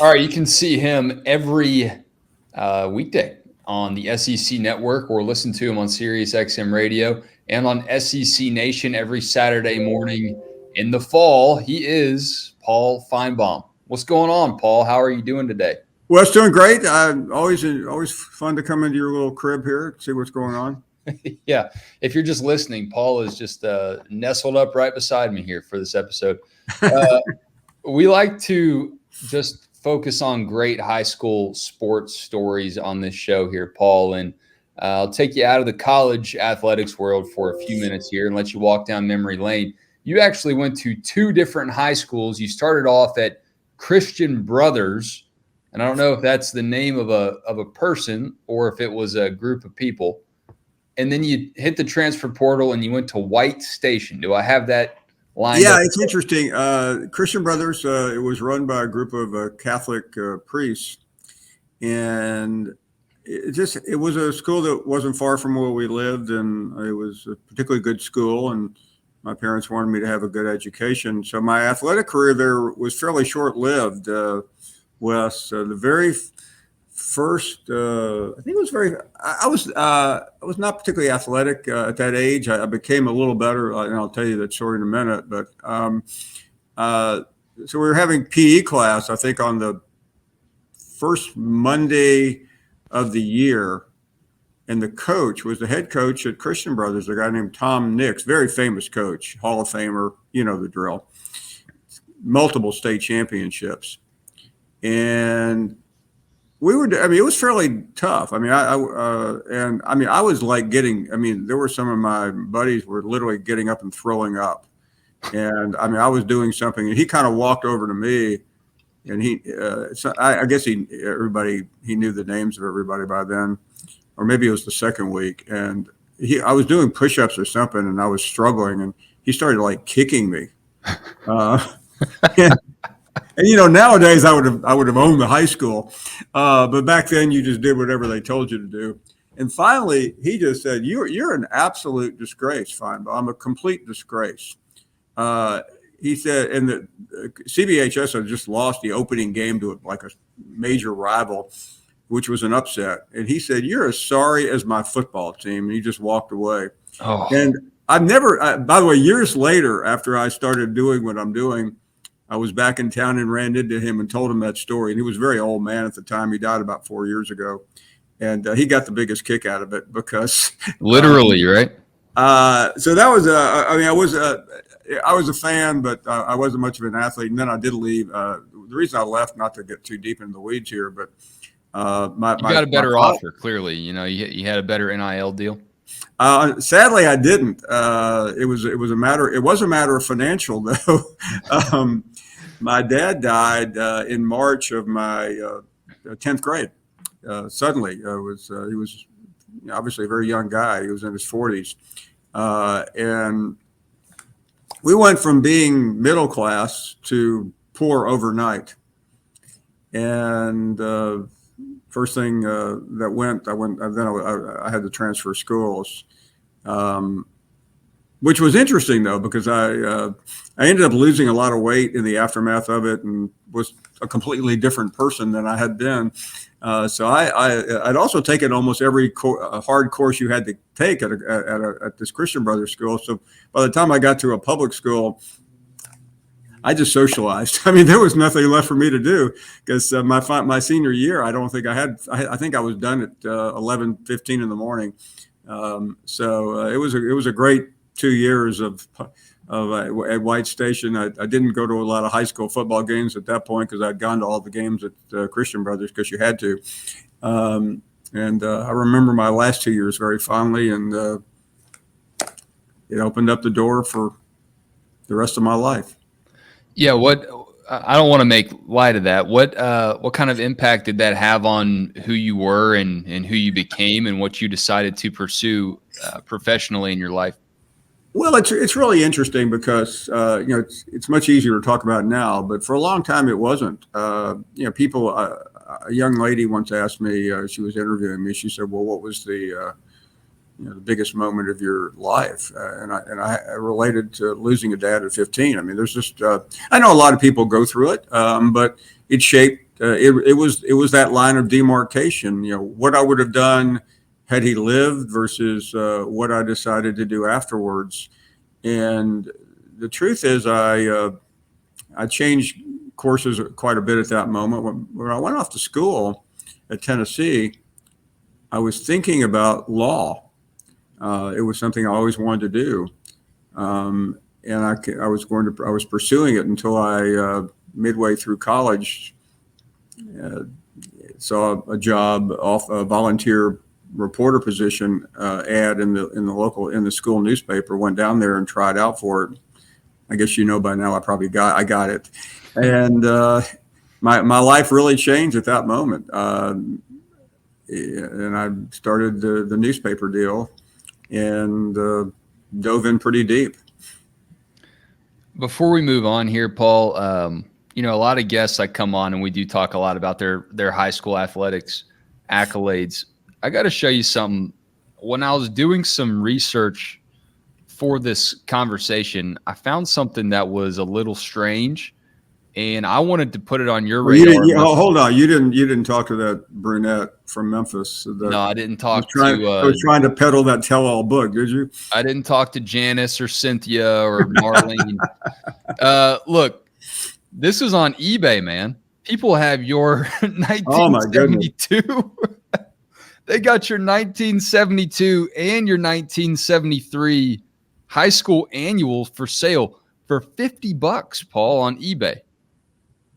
All right, you can see him every weekday on the SEC Network, or listen to him on Sirius XM Radio and on SEC Nation every Saturday morning in the fall. He is Paul Finebaum. What's going on, Paul? How are you doing today? Well, it's doing great. Always fun to come into your little crib here, see what's going on. Yeah, if you're just listening, Paul is just nestled up right beside me here for this episode. Uh, we like to just focus on great high school sports stories on this show here, Paul. And I'll take you out of the college athletics world for a few minutes here and let you walk down memory lane. You actually went to two different high schools. You started off at Christian Brothers, and I don't know if that's the name of a person or if it was a group of people. And then you hit the transfer portal and you went to White Station. Do I have that lined up? Yeah, it's interesting. Christian Brothers, it was run by a group of Catholic priests, and it was a school that wasn't far from where we lived, and it was a particularly good school, and my parents wanted me to have a good education. So my athletic career there was fairly short-lived. Wes, the very first, I think it was very. I was not particularly athletic at that age. I became a little better, and I'll tell you that story in a minute. But so we were having PE class, I think, on the first Monday of the year, and the coach was the head coach at Christian Brothers, a guy named Tom Nix, very famous coach, Hall of Famer, you know the drill, multiple state championships, and it was fairly tough. I mean, I was like there were some of my buddies were literally getting up and throwing up. And I was doing something, and he kind of walked over to me, and I guess he knew the names of everybody by then, or maybe it was the second week. And I was doing push-ups or something, and I was struggling, and he started like kicking me. And nowadays I would have owned the high school, but back then you just did whatever they told you to do. And finally, he just said, "You're an absolute disgrace, Finebaum. I'm a complete disgrace." He said, and the CBHS had just lost the opening game to a major rival, which was an upset. And he said, "You're as sorry as my football team." And he just walked away. Oh. And I've never, by the way, years later, after I started doing what I'm doing, I was back in town and ran into him and told him that story. And he was a very old man at the time. He died about 4 years ago. And he got the biggest kick out of it because literally, right? So that was, I was a fan, but I wasn't much of an athlete. And then I did leave. The reason I left, not to get too deep into the weeds here, but you got a better offer. Clearly, you had a better NIL deal. Sadly, I didn't. It was a matter of financial though. My dad died in March of my 10th grade. Suddenly, he was obviously a very young guy. He was in his 40s, and we went from being middle class to poor overnight. And first thing that went, I had to transfer schools, which was interesting though, because I ended up losing a lot of weight in the aftermath of it and was a completely different person than I had been. So I'd also taken almost every hard course you had to take at this Christian Brothers school. So by the time I got to a public school, I just socialized. I mean, there was nothing left for me to do because my senior year, I don't think I think I was done at 11:15 in the morning. So it was a great 2 years at White Station. I didn't go to a lot of high school football games at that point because I'd gone to all the games at Christian Brothers because you had to. And I remember my last 2 years very fondly, and it opened up the door for the rest of my life. Yeah, I don't want to make light of that. What kind of impact did that have on who you were and who you became and what you decided to pursue professionally in your life? Well, it's really interesting because it's much easier to talk about now, but for a long time it wasn't. People. A young lady once asked me. She was interviewing me. She said, "Well, what was the biggest moment of your life?" And I related to losing a dad at 15. I mean, there's just I know a lot of people go through it, but it shaped it was that line of demarcation. What I would have done had he lived versus what I decided to do afterwards. And the truth is, I changed courses quite a bit at that moment. When I went off to school at Tennessee, I was thinking about law. It was something I always wanted to do, and I was pursuing it until I midway through college saw a job off a volunteer reporter position ad in the school newspaper. Went down there and tried out for it. I guess by now I got it, and my life really changed at that moment. And I started the newspaper deal and dove in pretty deep. Before we move on here, Paul, a lot of guests that come on and we do talk a lot about their high school athletics accolades. I got to show you something. When I was doing some research for this conversation, I found something that was a little strange, and I wanted to put it on your radar. Hold on, you didn't talk to that brunette from Memphis. No, I didn't talk I was trying to peddle that tell-all book. Did you? I didn't talk to Janice or Cynthia or Marlene. Look, this is on eBay, man. People have your 1972. They got your 1972 and your 1973 high school annuals for sale for $50, Paul, on eBay.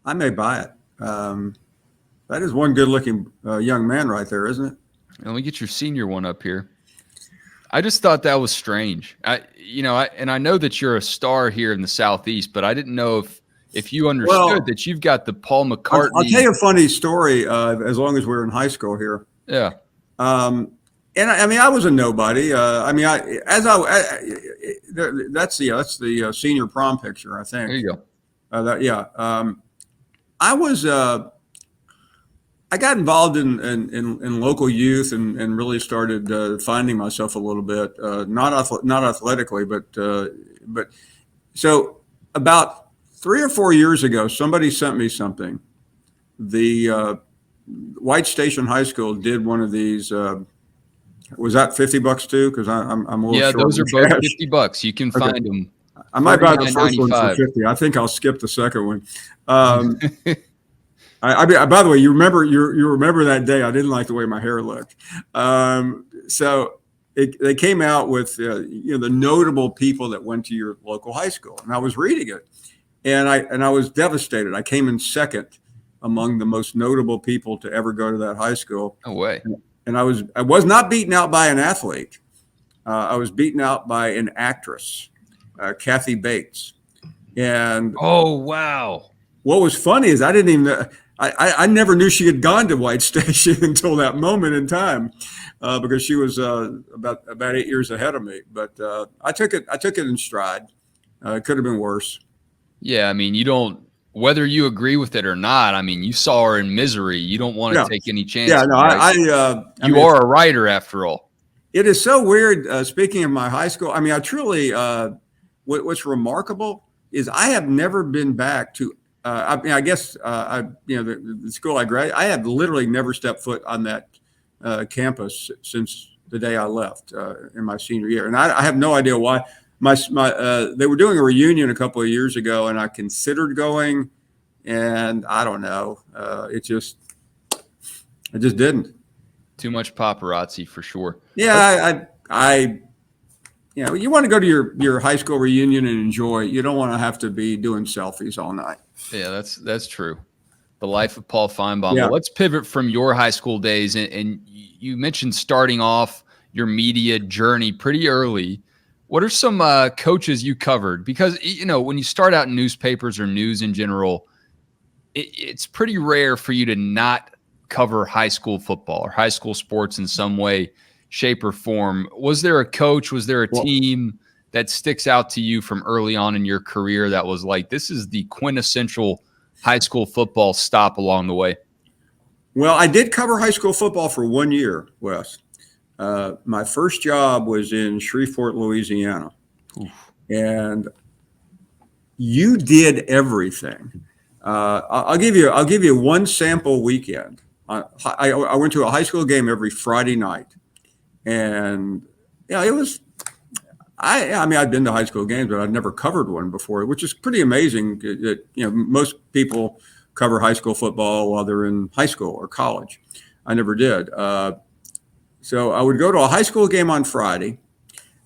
I may buy it. That is one good-looking young man right there, isn't it? Let me get your senior one up here. I just thought that was strange. I know that you're a star here in the Southeast, but I didn't know if you understood that you've got the Paul McCartney. I'll tell you a funny story. As long as we're in high school here. Yeah. And I was a nobody. That's the senior prom picture, I think. There you go. I got involved in local youth and really started finding myself a little bit, not athletically, but so about 3 or 4 years ago, somebody sent me something. The White Station High School did one of these. Was that $50 too? Because I'm a little short. Those are both $50. You can find them. I might buy the first one for $50. I think I'll skip the second one. By the way, you remember that day. I didn't like the way my hair looked. So they came out with the notable people that went to your local high school, and I was reading it, and I was devastated. I came in second among the most notable people to ever go to that high school. No way. And I was not beaten out by an athlete. I was beaten out by an actress, Kathy Bates. And oh wow! What was funny is I didn't even. I never knew she had gone to White Station until that moment in time, because she was about 8 years ahead of me. But I took it in stride. It could have been worse. Yeah, I mean, whether you agree with it or not. I mean, you saw her in misery. You don't want to take any chances. Yeah, no, right? You are a writer after all. It is so weird. Speaking of my high school, I mean, I truly. What's remarkable is I have never been back to. I guess the school I graduated. I have literally never stepped foot on that campus since the day I left in my senior year, and I have no idea why. They were doing a reunion a couple of years ago, and I considered going, and I don't know. I just didn't. Too much paparazzi for sure. Yeah, you want to go to your high school reunion and enjoy. You don't want to have to be doing selfies all night. Yeah, that's true. The life of Paul Finebaum. Yeah. Well, let's pivot from your high school days, and you mentioned starting off your media journey pretty early. What are some coaches you covered? Because when you start out in newspapers or news in general, it's pretty rare for you to not cover high school football or high school sports in some way, shape, or form. Was there a coach? Was there a team that sticks out to you from early on in your career that was like, this is the quintessential high school football stop along the way? Well, I did cover high school football for 1 year, Wes. My first job was in Shreveport, Louisiana. Oof. And you did everything. I'll give you one sample weekend. I went to a high school game every Friday night, and it was. I mean, I'd been to high school games, but I'd never covered one before, which is pretty amazing. That most people cover high school football while they're in high school or college. I never did. So I would go to a high school game on Friday.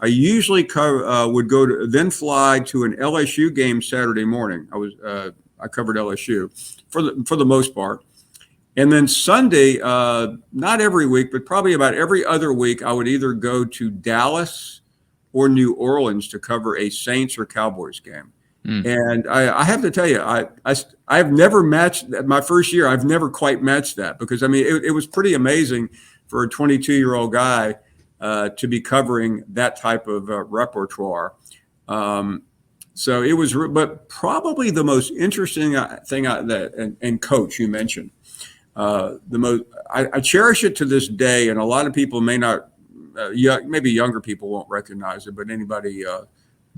I usually would then fly to an LSU game Saturday morning. I covered LSU for the most part. And then Sunday, not every week, but probably about every other week, I would either go to Dallas or New Orleans to cover a Saints or Cowboys game. And I have to tell you, I've never matched my first year. I've never quite matched that because, I mean, it was pretty amazing for a 22-year-old guy to be covering that type of repertoire. So it was, but probably the most interesting thing and coach you mentioned, I cherish it to this day. And a lot of people may not, maybe younger people won't recognize it, but anybody a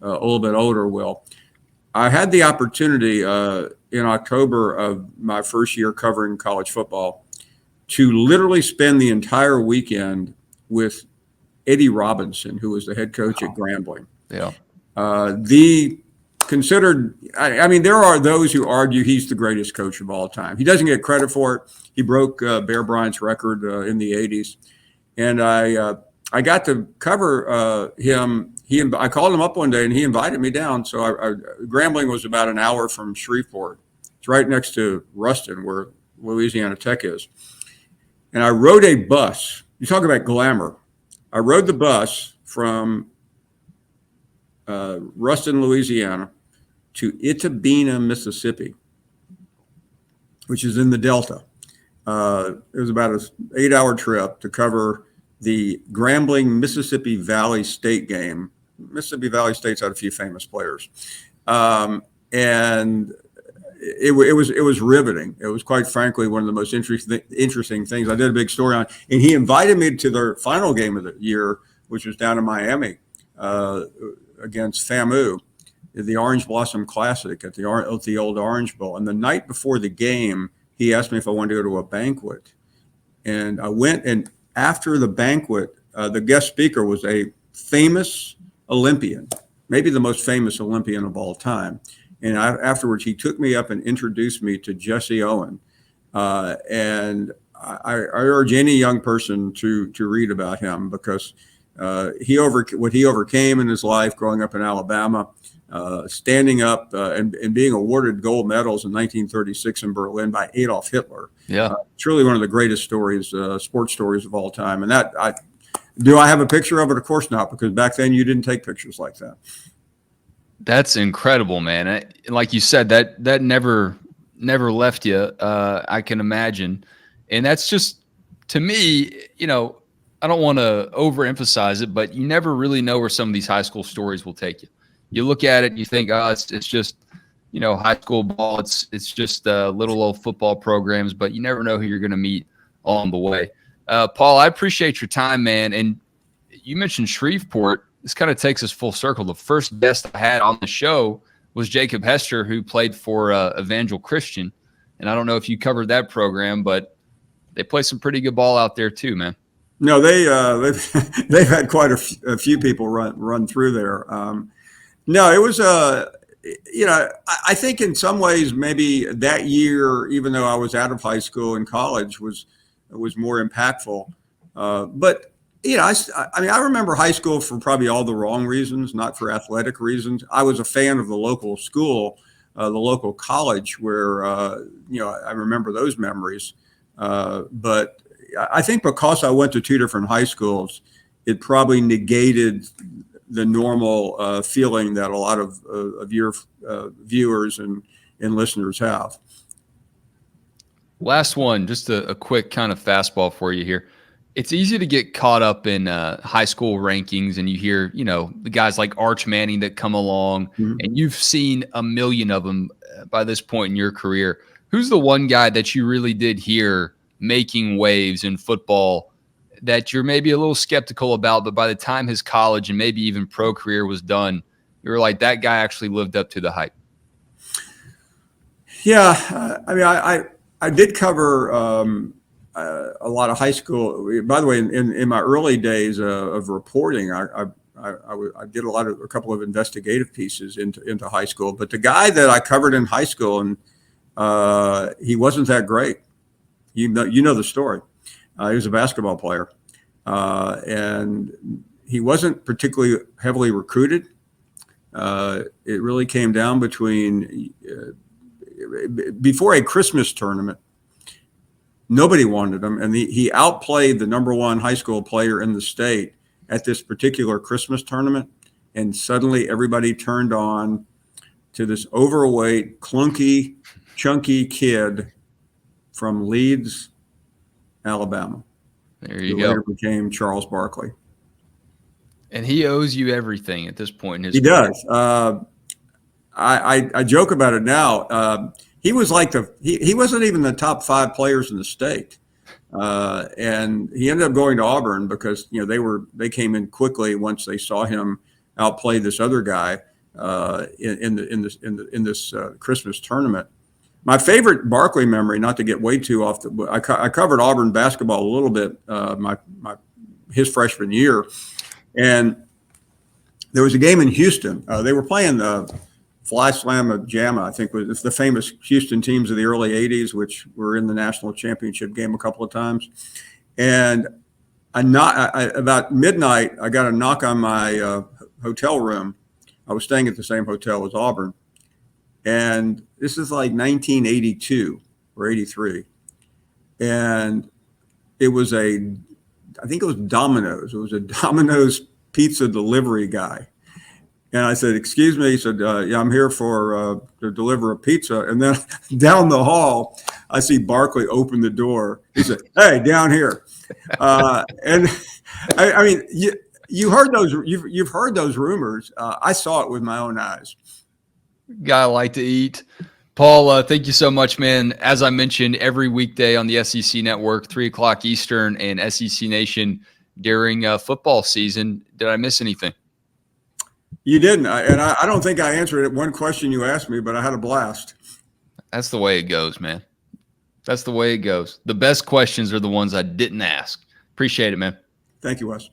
little bit older will. I had the opportunity in October of my first year covering college football to literally spend the entire weekend with Eddie Robinson, who was the head coach at Grambling. Yeah. I mean, there are those who argue he's the greatest coach of all time. He doesn't get credit for it. He broke Bear Bryant's record in the 80s. And I got to cover him. I called him up one day and he invited me down. So Grambling was about an hour from Shreveport. It's right next to Ruston, where Louisiana Tech is. And I rode a bus. You talk about glamour. I rode the bus from Ruston, Louisiana to Itabena, Mississippi, which is in the Delta. It was about an 8-hour trip to cover the Grambling Mississippi Valley State game. Mississippi Valley State's had a few famous players. And it was riveting. It was, quite frankly, one of the most interesting things. I did a big story on, and he invited me to their final game of the year, which was down in Miami against FAMU, the Orange Blossom Classic at the old Orange Bowl. And the night before the game, he asked me if I wanted to go to a banquet, and I went. And after the banquet, the guest speaker was a famous Olympian, maybe the most famous Olympian of all time. And afterwards, he took me up and introduced me to Jesse Owen. And I urge any young person to read about him because what he overcame in his life growing up in Alabama, standing up and being awarded gold medals in 1936 in Berlin by Adolf Hitler. Yeah, truly one of the greatest stories, sports stories of all time. And do I have a picture of it? Of course not, because back then you didn't take pictures like that. That's incredible, man. Like you said, that never left you. I can imagine. And that's just, to me, I don't want to overemphasize it, but you never really know where some of these high school stories will take you. You look at it and you think, oh, it's just, high school ball. It's just little old football programs, but you never know who you're going to meet along the way. Paul, I appreciate your time, man. And you mentioned Shreveport. This kind of takes us full circle. The first guest I had on the show was Jacob Hester, who played for Evangel Christian. And I don't know if you covered that program, but they play some pretty good ball out there too, man. No, they've had quite a few people run through there. No, it was I think in some ways maybe that year, even though I was out of high school and college, was more impactful. But I remember high school for probably all the wrong reasons, not for athletic reasons. I was a fan of the local school, the local college, where I remember those memories. But I think because I went to two different high schools, it probably negated the normal feeling that a lot of your viewers and listeners have. Last one, just a quick kind of fastball for you here. It's easy to get caught up in high school rankings, and you hear, the guys like Arch Manning that come along, mm-hmm. and you've seen a million of them by this point in your career. Who's the one guy that you really did hear making waves in football that you're maybe a little skeptical about, but by the time his college and maybe even pro career was done, you were like, that guy actually lived up to the hype? Yeah, I mean, I did cover a lot of high school. By the way, in my early days of reporting, I did a couple of investigative pieces into high school. But the guy that I covered in high school, and he wasn't that great. You know the story. He was a basketball player, and he wasn't particularly heavily recruited. It really came down before a Christmas tournament. Nobody wanted him, and he outplayed the number one high school player in the state at this particular Christmas tournament. And suddenly, everybody turned on to this overweight, clunky, chunky kid from Leeds, Alabama. There you who go. later became Charles Barkley. And he owes you everything at this point in his He career. does. I joke about it now. He was like he wasn't even the top 5 players in the state, and he ended up going to Auburn because they came in quickly once they saw him outplay this other guy in this Christmas tournament. My favorite Barkley memory, not to get way too off I covered Auburn basketball a little bit his freshman year, and there was a game in Houston. They were playing the Fly Slamma Jamma, I think was the famous Houston teams of the early 80s, which were in the national championship game a couple of times. And about midnight, I got a knock on my hotel room. I was staying at the same hotel as Auburn. And this is like 1982 or 83. And it was I think it was Domino's. It was a Domino's pizza delivery guy. And I said, "Excuse me." He said, "Yeah, I'm here to deliver a pizza." And then down the hall, I see Barkley open the door. He said, "Hey, down here." And I mean, you've heard those rumors. I saw it with my own eyes. Guy like to eat. Paul, thank you so much, man. As I mentioned, every weekday on the SEC Network, 3:00 Eastern, and SEC Nation during football season. Did I miss anything? You didn't, and I don't think I answered one question you asked me, but I had a blast. That's the way it goes, man. That's the way it goes. The best questions are the ones I didn't ask. Appreciate it, man. Thank you, Wes.